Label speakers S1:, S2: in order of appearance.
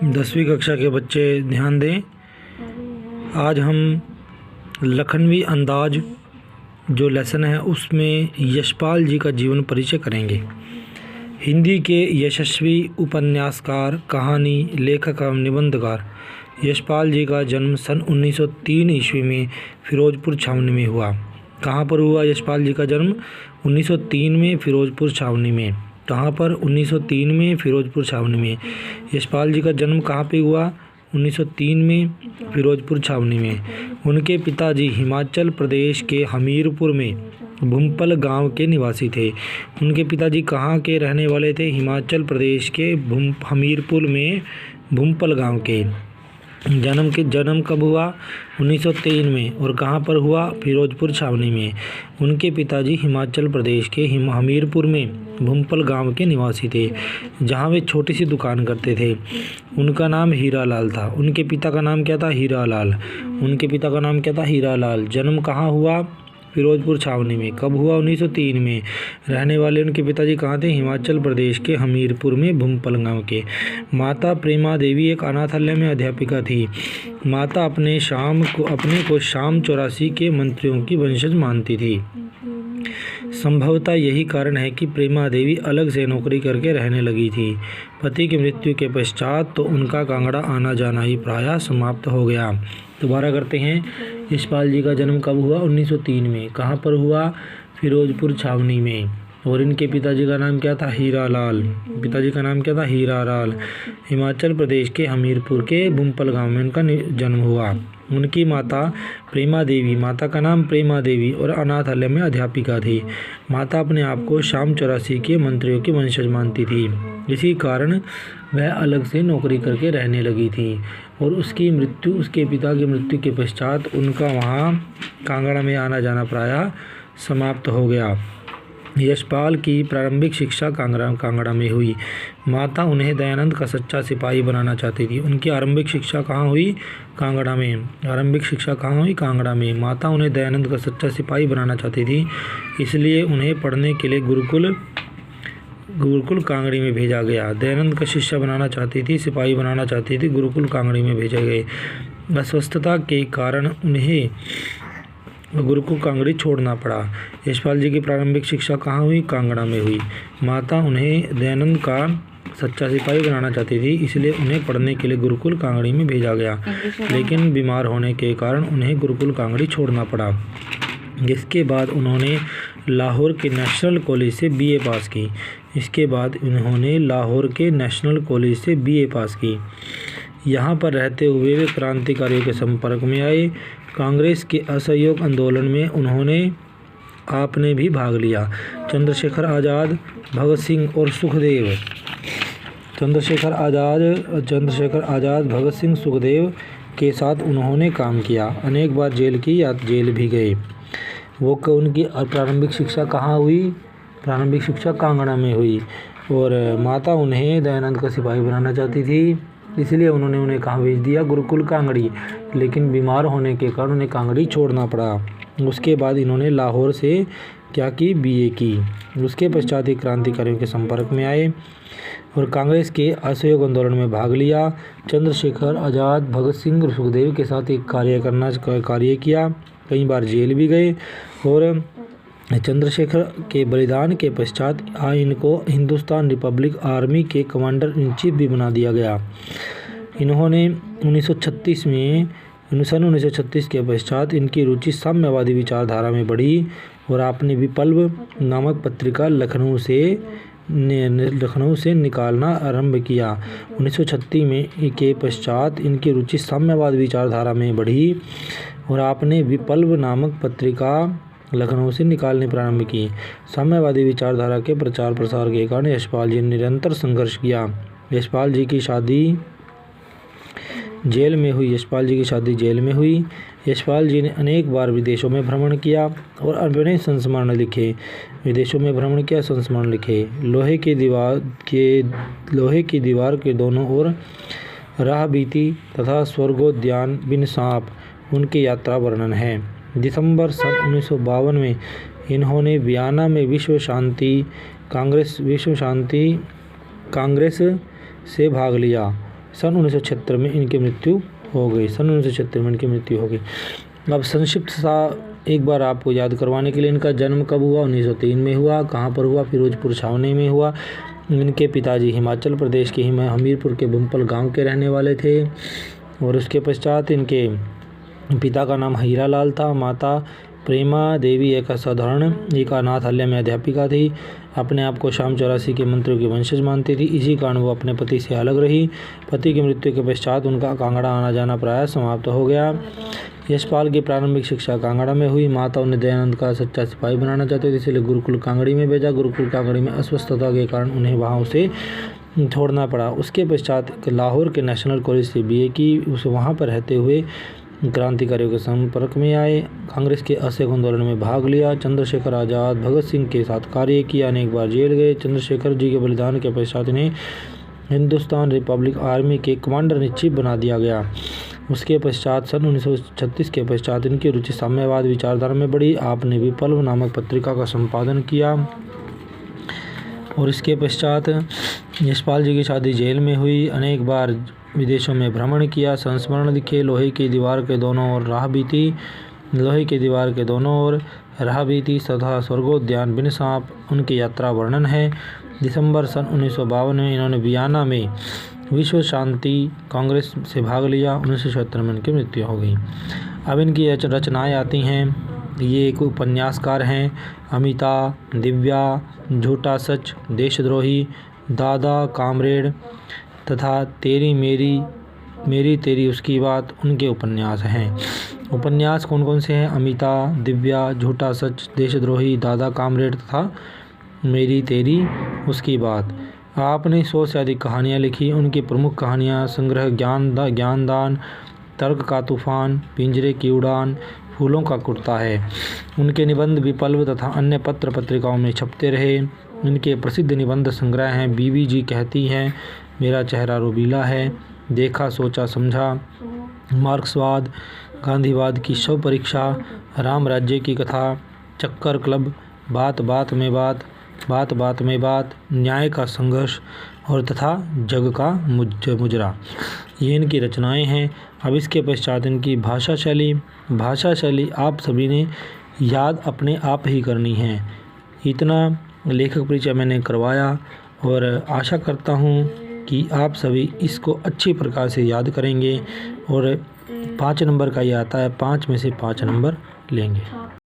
S1: 10वीं कक्षा के बच्चे ध्यान दें। आज हम लखनवी अंदाज जो लेसन है उसमें यशपाल जी का जीवन परिचय करेंगे। हिंदी के यशस्वी उपन्यासकार, कहानी लेखक एवं निबंधकार यशपाल जी का जन्म सन 1903 ईस्वी में फिरोजपुर छावनी में हुआ। कहाँ पर हुआ यशपाल जी का जन्म? 1903 में फिरोजपुर छावनी में। कहाँ पर? 1903 में फिरोजपुर छावनी में। यशपाल जी का जन्म कहाँ पे हुआ? 1903 में फिरोजपुर छावनी में। उनके पिताजी हिमाचल प्रदेश के हमीरपुर में भूमपल गांव के निवासी थे। उनके पिताजी कहाँ के रहने वाले थे? हिमाचल प्रदेश के हमीरपुर में भूमपल गांव के। जन्म कब हुआ? 1903 में। और कहाँ पर हुआ? फिरोजपुर छावनी में। उनके पिताजी हिमाचल प्रदेश के हमीरपुर में भूमपल गांव के निवासी थे, जहां वे छोटी सी दुकान करते थे। उनका नाम हीरालाल था। उनके पिता का नाम क्या था? हीरालाल। उनके पिता का नाम क्या था? हीरालाल। जन्म कहाँ हुआ? फिरोजपुर छावनी में। कब हुआ? 1903 में। रहने वाले उनके पिताजी कहाँ थे? हिमाचल प्रदेश के हमीरपुर में भूमपल गांव के। माता प्रेमा देवी एक अनाथालय में अध्यापिका थी। माता अपने को शाम 84 के मंत्रियों की वंशज मानती थी। संभवतः यही कारण है कि प्रेमा देवी अलग से नौकरी करके रहने लगी थी। पति की मृत्यु के पश्चात तो उनका कांगड़ा आना जाना ही प्रायः समाप्त हो गया। दोबारा करते हैं। यशपाल जी का जन्म कब हुआ? 1903 में। कहाँ पर हुआ? फिरोजपुर छावनी में। और इनके पिताजी का नाम क्या था? हीरालाल। पिताजी का नाम क्या था? हीरालाल। हिमाचल प्रदेश के हमीरपुर के भूमपल गांव में उनका जन्म हुआ। उनकी माता प्रेमा देवी, माता का नाम प्रेमा देवी और अनाथालय में अध्यापिका थी। माता अपने आप को शाम 84 के मंत्रियों की वंशज मानती थी। इसी कारण वह अलग से नौकरी करके रहने लगी थी। और उसके पिता की मृत्यु के पश्चात उनका वहाँ कांगड़ा में आना जाना प्रायः समाप्त हो गया। यशपाल की प्रारंभिक शिक्षा कांगड़ा में हुई। माता उन्हें दयानंद का सच्चा सिपाही बनाना चाहती थी। उनकी आरंभिक शिक्षा कहाँ हुई? कांगड़ा में। आरंभिक शिक्षा कहाँ हुई? कांगड़ा में। माता उन्हें दयानंद का सच्चा सिपाही बनाना चाहती थी, इसलिए उन्हें पढ़ने के लिए गुरुकुल कांगड़ी में भेजा गया। दयानंद का शिष्य बनाना चाहती थी, सिपाही बनाना चाहती थी, गुरुकुल कांगड़ी में भेजे गए। अस्वस्थता के कारण उन्हें गुरुकुल कांगड़ी छोड़ना पड़ा। यशपाल जी की प्रारंभिक शिक्षा कहाँ हुई? कांगड़ा में हुई। माता उन्हें दयानंद का सच्चा सिपाही बनाना चाहती थी, इसलिए उन्हें पढ़ने के लिए गुरुकुल कांगड़ी में भेजा गया, लेकिन बीमार होने के कारण उन्हें गुरुकुल कांगड़ी छोड़ना पड़ा। जिसके बाद उन्होंने लाहौर के नेशनल कॉलेज से बीए पास की। यहाँ पर रहते हुए वे क्रांतिकारियों के संपर्क में आए। कांग्रेस के असहयोग आंदोलन में आपने भी भाग लिया। चंद्रशेखर आज़ाद, भगत सिंह और सुखदेव के साथ उन्होंने काम किया। अनेक बार जेल भी गए। उनकी प्रारंभिक शिक्षा कहाँ हुई? प्रारंभिक शिक्षा कांगड़ा में हुई। और माता उन्हें दयानंद का सिपाही बनाना चाहती थी, इसलिए उन्होंने उन्हें कहाँ भेज दिया? गुरुकुल कांगड़ी, लेकिन बीमार होने के कारण उन्हें कांगड़ी छोड़ना पड़ा। उसके बाद इन्होंने लाहौर से क्या की? बीए की। उसके पश्चात ही क्रांतिकारियों के संपर्क में आए और कांग्रेस के असहयोग आंदोलन में भाग लिया। चंद्रशेखर आज़ाद, भगत सिंह और सुखदेव के साथ एक कार्य किया। कई बार जेल भी गए। और चंद्रशेखर के बलिदान के पश्चात इनको हिंदुस्तान रिपब्लिक आर्मी के कमांडर इन चीफ भी बना दिया गया। इन्होंने 1936 के पश्चात इनकी रुचि साम्यवादी विचारधारा में बढ़ी और आपने विप्लव नामक पत्रिका लखनऊ से निकालना आरंभ किया। 1936 में के पश्चात इनकी रुचि साम्यवाद विचारधारा में बढ़ी और आपने विप्लव नामक पत्रिका लखनऊ से निकालने प्रारंभ की। साम्यवादी विचारधारा के प्रचार प्रसार के कारण यशपाल जी ने निरंतर संघर्ष किया। यशपाल जी की शादी जेल में हुई। यशपाल जी ने अनेक बार विदेशों में भ्रमण किया और अपने संस्मरण लिखे। लोहे की दीवार के दोनों ओर राह बीती तथा स्वर्गोद्यान बिन सांप उनकी यात्रा वर्णन है। दिसंबर सन 1952 में इन्होंने वियना में विश्व शांति कांग्रेस से भाग लिया। सन 1976 में इनकी मृत्यु हो गई। सन 1976 में इनकी मृत्यु हो गई। अब संक्षिप्त सा एक बार आपको याद करवाने के लिए, इनका जन्म कब हुआ? 1903 में हुआ। कहाँ पर हुआ? फिरोजपुर छावनी में हुआ। इनके पिताजी हिमाचल प्रदेश के हमीरपुर के बुम्पल गांव के रहने वाले थे। और उसके पश्चात इनके पिता का नाम हीरा लाल था। माता प्रेमा देवी एक असाधारण एक अनाथालय में अध्यापिका थी। अपने आप को शाम 84 के मंत्रियों की वंशज मानती थी। इसी कारण वो अपने पति से अलग रही। पति की मृत्यु के पश्चात उनका कांगड़ा आना जाना प्रायः समाप्त हो गया। यशपाल की प्रारंभिक शिक्षा कांगड़ा में हुई। माता उन्हें दयानंद का सच्चा सिपाही बनाना चाहते थे, इसलिए गुरुकुल कांगड़ी में भेजा। गुरुकुल कांगड़ी में अस्वस्थता के कारण उन्हें वहाँ उसे छोड़ना पड़ा। उसके पश्चात लाहौर के नेशनल कॉलेज से BA की। उसे वहाँ पर रहते हुए क्रांतिकारियों के संपर्क में आए। कांग्रेस के असहयोग आंदोलन में भाग लिया। चंद्रशेखर आज़ाद, भगत सिंह के साथ कार्य किया। अनेक बार जेल गए। चंद्रशेखर जी के बलिदान के पश्चात इन्हें हिंदुस्तान रिपब्लिक आर्मी के कमांडर इन चीफ बना दिया गया। उसके पश्चात सन 1936 के पश्चात इनकी रुचि साम्यवाद विचारधारा में बढ़ी। आपने विप्लव नामक पत्रिका का संपादन किया। और इसके पश्चात यशपाल जी की शादी जेल में हुई। अनेक बार विदेशों में भ्रमण किया। संस्मरण लिखे। लोहे की दीवार के दोनों ओर राह बीती। लोहे की दीवार के दोनों ओर राह बीती तथा स्वर्गोद्यान बिन सांप उनकी यात्रा वर्णन है। दिसंबर सन 1952 में इन्होंने वियना में विश्व शांति कांग्रेस से भाग लिया। 1976 में इनकी मृत्यु हो गई। अब इनकी रचनाएं आती हैं। ये एक उपन्यासकार हैं। अमिता, दिव्या, झूठा सच, देशद्रोही, दादा, कामरेड तथा तेरी मेरी तेरी उसकी बात उनके उपन्यास हैं। उपन्यास कौन कौन से हैं? अमिता, दिव्या, झूठा सच, देशद्रोही, दादा, कामरेड तथा मेरी तेरी उसकी बात। आपने 100 से अधिक कहानियाँ लिखी। उनकी प्रमुख कहानियाँ संग्रह ज्ञानदान, तर्क का तूफान, पिंजरे की उड़ान, फूलों का कुर्ता है। उनके निबंध विप्लव तथा अन्य पत्र पत्रिकाओं में छपते रहे। इनके प्रसिद्ध निबंध संग्रह हैं बीवी जी कहती हैं, मेरा चेहरा रूबीला है, देखा सोचा समझा, मार्क्सवाद, गांधीवाद की शव परीक्षा, राम राज्य की कथा, चक्कर क्लब, बात बात में बात, बात बात में बात, न्याय का संघर्ष और तथा जग का मुजरा। ये इनकी रचनाएं हैं। अब इसके पश्चात इनकी भाषा शैली आप सभी ने याद अपने आप ही करनी है। इतना लेखक परिचय मैंने करवाया और आशा करता हूँ कि आप सभी इसको अच्छी प्रकार से याद करेंगे और 5 नंबर का ये आता है, 5 में से 5 नंबर लेंगे।